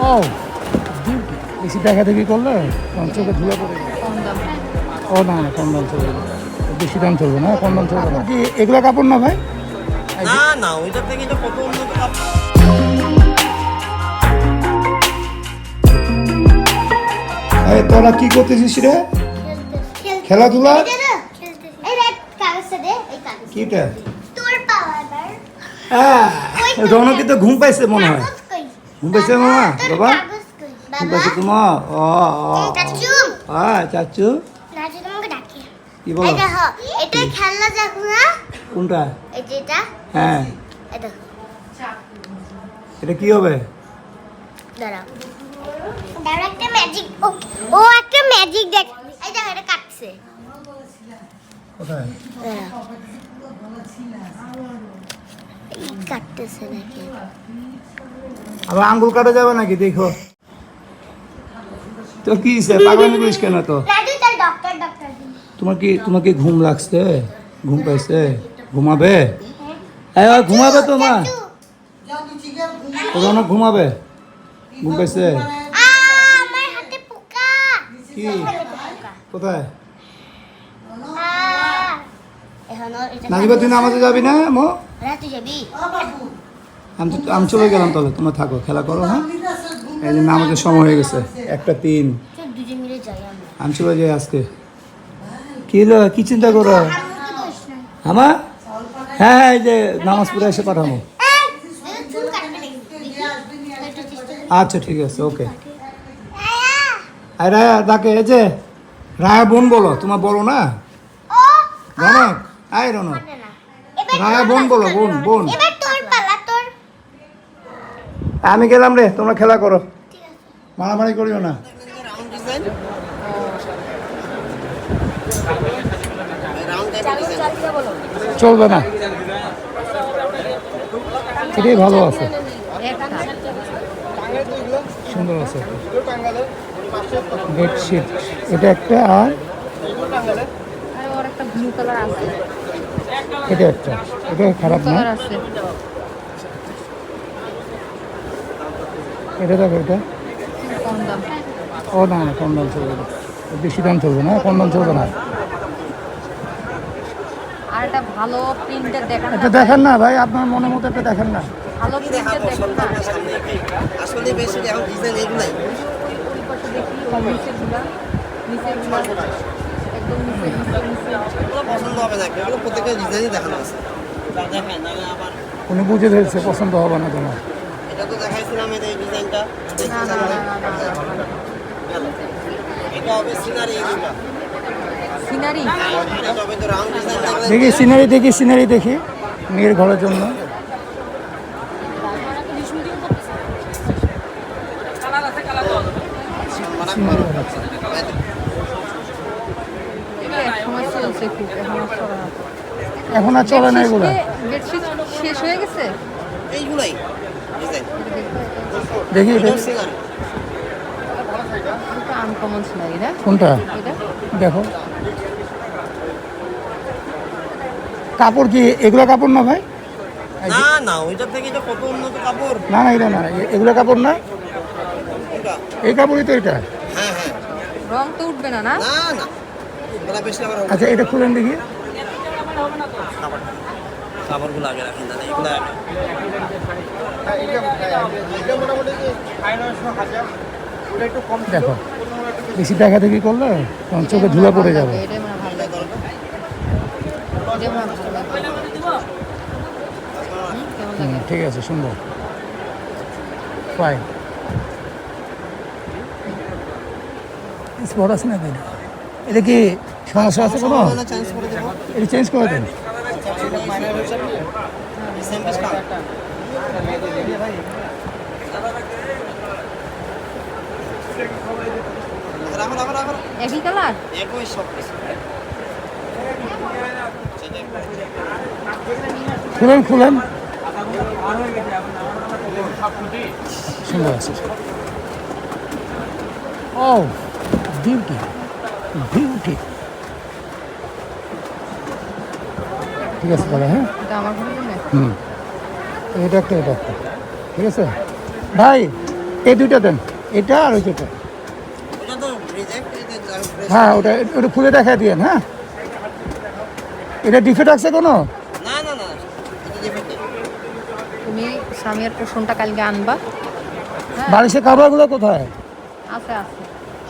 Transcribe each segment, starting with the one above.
ও বেশি দেখা দেখি করলে চোখে ধুলে পড়ে যাবে। ও না না, কম দাম চলবে না, বেশি দাম চলবে না, কম দাম চলবে না। কি এগুলো কাপড় না ভাই? না না, ওইটার থেকে এটা কত উন্নত কাপড়। তোরা কি করতেছিস রে? খেলাধুলা? কিটা? রৌনকে তো ঘুম পাইছে মনে হয়। ঘুম পাইছে মামা? বাবা ঘুম পাইছে তোমার? ও চাচু কি বলো? এটা খেলনা দেখো না? কোনটা? এটা হ্যাঁ, এটা এটা কি হবে? দাঁড়াও দাঁড়াও, একটা ম্যাজিক। ও একটা ম্যাজিক দেখ। এই দেখো, এটা কাটছে। কোথায়? দাঁড়াও, এই কাটতেছে নাকি? আবার আঙ্গুল কাটা যাবে নাকি? দেখো তো কি পাগলামি করিস কেন? তো রাজু তার ডক্টর তোমার কি ঘুম লাগছে? ঘুম পাইছে? ঘুমাবে? হ্যাঁ ঘুমাবে তো মা। রৌনক ঘুমাবে? ঘুম পাইছে? আমার হাতে পোকা। কি কোথায়? এখনো এটা নাজিবা তুই নামাজে যাবি না মো? রাতু যাবি? আমি চলে গেলাম, তবে তোমরা থাকো, খেলা করো। হ্যাঁ, এই যে নামাজের সময় হয়ে গেছে, 1:03। চল দুজন মিলে যাই আমরা। আমি চলে যাই আজকে। কি হলো, কি চিন্তা করো আমার? হ্যাঁ এই যে নামাজ পড়ে এসে পাঠাবো। চুল কাটবে নাকি? আচ্ছা ঠিক আছে, ওকে। আর রায়া ডাকে, এই যে রায়া বোন বলো, তোমার বলো না? রনক, আয় রনক, রায়া বোন বলো, বোন বোন। এবার তোর পালা, তোর। আমি গেলাম রে, তোমরা খেলা করো, মারামারি করিও না। রাউন্ড ডিজাইন, রাউন্ড টাইপের ডিজাইন চলবে না, এটাই ভালো আছে, সুন্দর আছে। বেডশিট এটা একটা, আর ওর একটা ব্লু কালার আছে, এটা একটা, এটা খারাপ না। কালার আছে। এটা দেখো, এটা কম দাম। ও না না, কম দাম চলবে না, বেশি দাম চলবে না, কম দাম চলবে না। আর একটা ভালো প্রিন্টের দেখান এটা দেখেন না ভাই, আপনার মনের মতো একটা দেখেন না। ভালো প্রিন্টের দেখেন না। আসলে বেশি এখন ডিজাইন এগুলাই। ওই পাশে দেখি নিচেরগুলা একদম নিচে। এগুলো পছন্দ হবে না, এগুলো প্রত্যেকটা ডিজাইনই দেখানো আছে। দেখেন নাহলে আবার উনি বুঝে ধরছে, পছন্দ হবে না তোমার। এটা তো দেখাইছিলাম, এই ডিজাইনটা না না না না না, এটা হবে সিনারি। এইটা সিনারি। এটা হবে তো রাউন্ড ডিজাইন। দেখি সিনারি দেখি মেয়ের ঘরের জন্য। সিনারি দেখাচ্ছে। সময় চলছে খুব, এখন আর চলে না। এখন আর চলে না এগুলো। বেডশিট শেষ হয়ে গেছে। এইগুলাই ডিজাইন। দেখি এটা এটা সিনারি। এটা আনকমন সিনারি না? কোনটা এটা দেখো। কাপড় কি এগুলো কাপড় না ভাই? না না, ওইটার থেকে এটা কত উন্নত কাপড়। না না, এটা না, এগুলো কাপড় না, এটা এই কাপড়ই তো এটা। হ্যাঁ হ্যাঁ, রং তো উঠবে না না? না না, এগুলা বেশি আবার আচ্ছা এটা খুলেন দেখি। কাপড়গুলো আগে রাখেন, না এগুলা আগে। দেখো বেশি দেখা দেখি করলে তখন চোখে ধুলে পড়ে যাবে। এটাই মনে হয় ভালো লাগবে। এটাই মনে হয় ভালো লাগবে। কেমন লাগে? ঠিক আছে, সুন্দর, ফাইন। স্পট আছে না এটা? এটা কি সমস্যা আছে কোনো? চেঞ্জ করে দেবো। এটা চেঞ্জ করে দেন। সেম পিস কাট। রাখো রাখো রাখো, একই কালার? একই সব কিছু। খুলেন সুন্দর আছে। ও বিউটি, ঠিক আছে তাহলে। হ্যাঁ এটা আমার ঘরের জন্য। এটা একটা ঠিক আছে ভাই। এই দুইটা দেন, এটা আর ওই দুটো। ওটা তো রিজেক্ট, হ্যাঁ ওটা ওটা খুলে দেখা দিয়েন। হ্যাঁ, এটা ডিফেক্ট আছে কোনো? না না না, এটা ডিফেক্ট নেই। তুমি স্বামীর পোষণটা কালকে আনবা। হ্যাঁ বালিশের কাভারগুলো কোথায়? আছে আছে।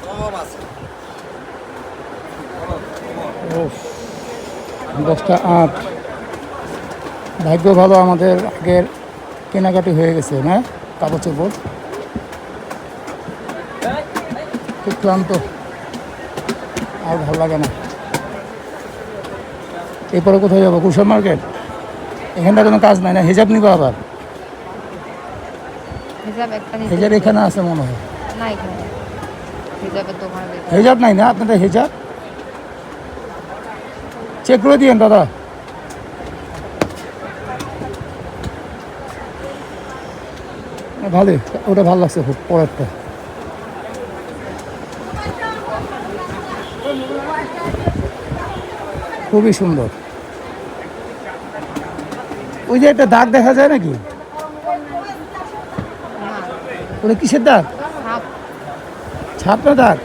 সব আছে। ও 10টা 8। ভাগ্য ভালো আমাদের আগের কেনাকাটি হয়ে গেছে না কাপড় চোপড়। খুব ক্লান্ত, আর ভালো লাগে না। এরপরে কোথায় যাবো? কুশল মার্কেট? এখানটা কোনো কাজ নাই না? হিজাব নিবো আবার? হিজাব একটা নিতে হিজাব এখানে আছে মনে হয়। না এখানে হিজাবের দোকানে দেখো। হিজাব নাই না আপনাদের? হিজাব চেক করে দিয়েন দাদা। ভালোই, ওটা ভালো লাগছে খুব, পরেরটা। খুবই সুন্দর। ওই যে একটা দাগ দেখা যায় নাকি? না ওটা কিসের দাগ? সাপ। ছাপ না দাগ?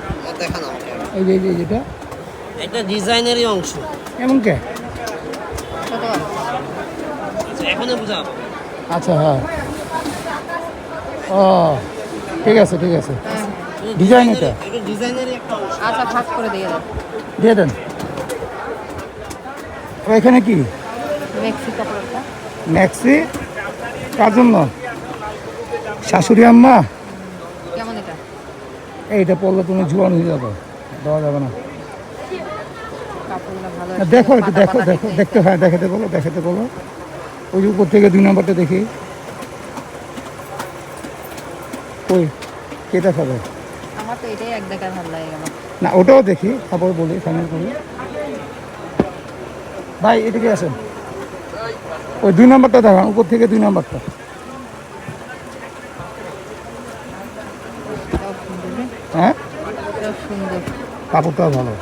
দেখান আমাকে। এই যে যেটা এটা ডিজাইনেরই অংশ। এমন কে? কত এখনই বুঝাবো। আচ্ছা হ্যাঁ, ও ঠিক আছে ঠিক আছে, হ্যাঁ ডিজাইন এটা। এটা ডিজাইনেরই একটা অংশ। আচ্ছা ভাগ করে দিয়ে দাও। দিয়ে দেন। তো এখানে কি মেক্সি কাপড়টা ম্যাক্সি? কার জন্য? শাশুড়ি আম্মা? কেমন এটা? এইটা পড়লে তুমি জোয়ান হয়ে যাবে, দেওয়া যাবে না। কাপড়গুলো ভালো না, আছে, দেখো একটু পাতা দেখো পাতা দেখো, ডিজাইন। দেখতে হয়, দেখাতে বলো দেখাতে বলো। ওই যে উপর থেকে 2 নম্বরটা দেখি। ওই কেটা খাবে? আমার তো এটাই এক দেখায় ভালো লাগে গেল। না ওটাও দেখি, তারপর বলি, ফাইনাল করি। ভাই এদিকে আসেন, ওই 2 নম্বরটা দেখান, উপর থেকে 2 নম্বরটা। এটাও সুন্দর রে, হ্যাঁ এটাও সুন্দর। কাপড়টাও ভালো।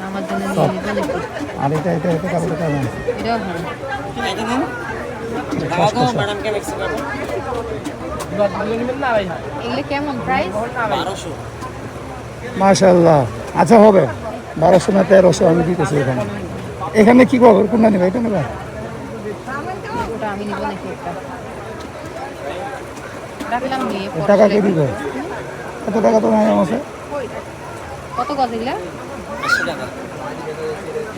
আমার জন্য নিয়ে নিবে নাকি? আর এটা এটা এটা কাপড়টা কেমন? এটাও ভালো। এটা নেন। দাও তো ম্যাডামকে মিক্স করো। এগুলো কেমন প্রাইস? 1200। মাশাআল্লাহ। আচ্ছা হবে 1200 না 1300 আমি দিতেছি এখানে। এখানে কি খবর? কোনটা নেবে? এটা নেবে? ওটা আমি নিব নাকি একটা? রাখলাম নিয়ে এ টাকা কে দিবে? এত টাকা তো নাই আমার কাছে। কত গজ এগুলা? 80 টাকা।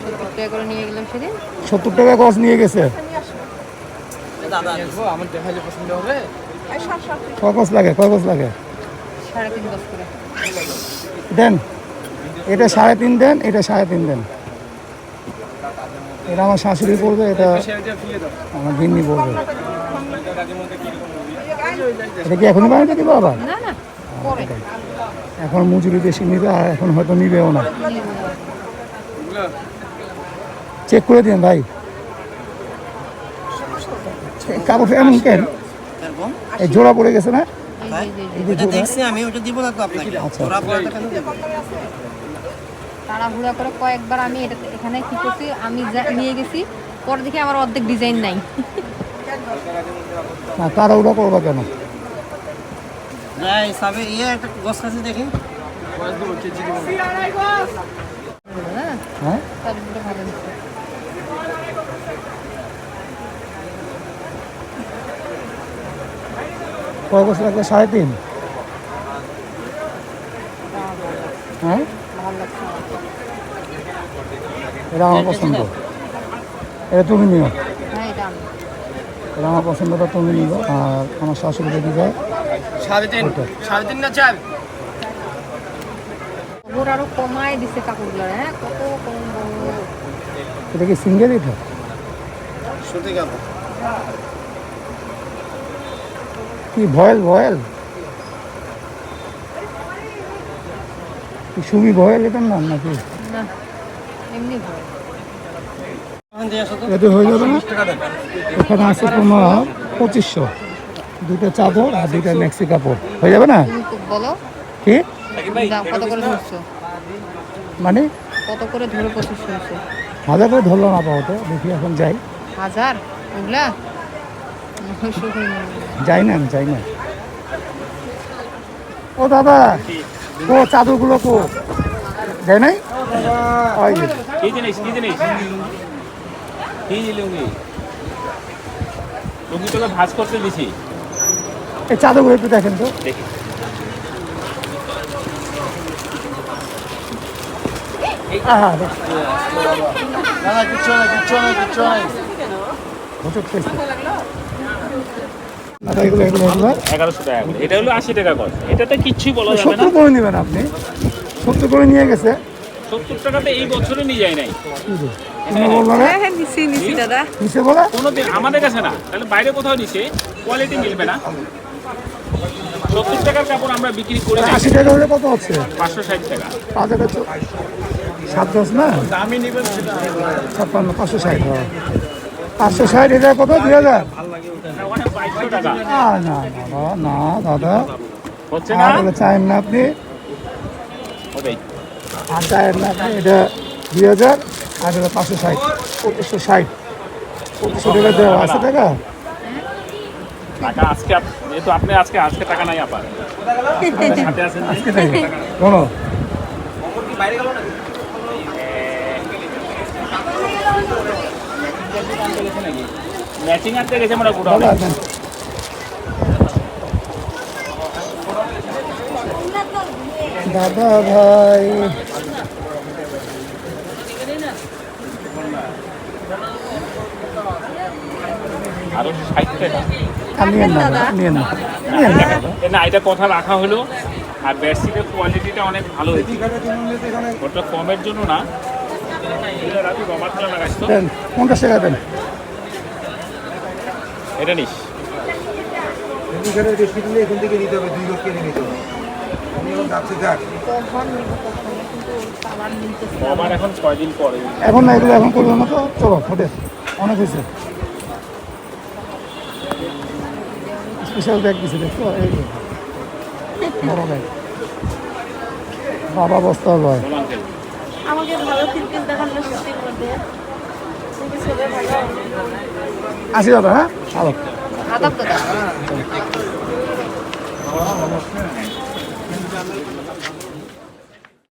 70 টাকা করে নিয়ে গেলাম সেদিন। 70 টাকা গজ নিয়ে গেছে। দাদা কয় গজ লাগে? কয় গজ লাগে? 3.5 গজ করে। দেন, এটা 3.5 দেন, এটা 3.5 দেন। এটা আমার শাশুড়ি পড়বে, এটা আমার গিন্নি পড়বে। এটা কি এখনই বানাতে দিব আবার? না না পরে এখন মজুরি বেশি নিবে, আর এখন হয়তো নিবেও না। চেক করে দিন ভাই। কাপড় এমন কেন? এরকম। এই জোড়া পড়ে গেছে না? এই যে এই যে এটা জোড়া। দেখছি আমি, ওটা দিব না তো আপনাকে। আচ্ছা। ওরা পড়াটা কেন দেব? তাড়াহুড়া করে কয়েকবার আমি এটা এখানে কি করছি, আমি নিয়ে গেছি, পরে দেখি আমার অর্ধেক ডিজাইন নাই। না তারা ওটা করবা কেন? যাই সাবে ইয়ে একটা গস কাছে দেখি। হ্যাঁ হ্যাঁ তাহলে পুরো ভালো হচ্ছে। কয় বছর লাগবে? 3.5? হ্যাঁ ভালো লাগছে আমার। এটা আমার পছন্দ, এটা তুমি নিও। হ্যাঁ এটা আমি এটা আমার পছন্দটা তুমি নিও, আর আমার শাশুড়ি যদি যায় 3.5 ওটা। 3.5 না 4। ওর আরো কমায় দিছে কাপড়গুলো। হ্যাঁ কত কম বড়। এটা কি সিঙ্গেল? এটা সুতি কাপড়। কি ভয়েল? ভয়েল কি সুমি ভয়েল এটার নাম নাকি? না এমনি ভয়। ওখান দিয়ে আসো তো। এটা হয়ে যাবে না? এখানে আছে তোমার 2500, 2টা চাদর আর 2টা ম্যাক্সি কাপড়, হয়ে যাবে না? তুমি বলো কি দাম কত করে ধরছো? মানে কত করে ধরে 2500 হয়েছে? 1000 করে ধরলাম আপাতত, দেখি এখন যাই। 1000 ওগুলা? যাই না, আমি যাই না। ও দাদা, ও চাদরগুলো কো দেয় নাই? ওই যে। কি জিনিস লুঙ্গি তোকে ভাঁজ করতে দিছি। এই চাদরগুলো একটু দেখেন তো। দেখি আহা, দাদা কিচ্ছু নাই হোঁচট খেয়েছে। দাদা, এগুলো 1100 টাকা করে। এটা হলো 80 টাকা করে। এটাতে কিচ্ছুই বলা যাবে না। 70 করে নেবেন আপনি। 70 করে নিয়ে গেছে। 70 টাকাতে এই বছরে নিয়ে যায় নাই তুমি বলবো না? হ্যাঁ নিছি দাদা। নিচে বলে? কোনোদিন আমাদের কাছে না, তাহলে বাইরে কোথাও নিছে কোয়ালিটি মিলবে না। 70 টাকার কাপড় আমরা বিক্রি করি না। 80 টাকা হলে কত হচ্ছে? 560 টাকা। 7-10 না? দামি নেবেন সেটা 56, 560। 560, এটা কত? 2000? ওখানে 2200 টাকা না দাদা, হচ্ছে না। আর বলে চায়েন না আপনি, ওটাই আর চায়েন না আপনি। এটা 2000 আর এটা 560, 2560। 2500 টাকা দেওয়া আছে টাকা। টাকা আজকে যেহেতু আপনি আজকে টাকা নাই আপার সাথে আছেন না? আজকে টাকা শোনো, ম্যাচিং আনতে গেছে আমরা গোটা দাদা দেন। দাদা ভাই, আরো 60 টাকা। নিয়েন না দাদা, নিয়েন না। না, এটা কথা রাখা হলো। আর বেডশিটের কোয়ালিটিটা অনেক ভালো হয়েছে। ওটা কমের জন্য না, এটা রাখি রবার খেলা লাগাইছ তো। দেন 50 টাকা দেন। এটা নিস। এখানে বেশি দিলে এখান থেকে নিতে হবে, 2 লোক কিনে নিতে হবে। আমি এখন যাচ্ছি, যাক রবার এখন কয়দিন পরে এখন না, এগুলো এখন করবো না তো। চলো ফোটে, অনেক হয়েছে। স্পেশাল ব্যাগ দিছে, দেখো এই যে বড় ব্যাগ। বাবা বস্তা লয়। বলান খেল। আমাকে ভালো থিঙ্কিং দেখান না সত্যির মধ্যে তুমি সবে ভালো আসি দাদা, হ্যাঁ ভালো। আদাব দাদা।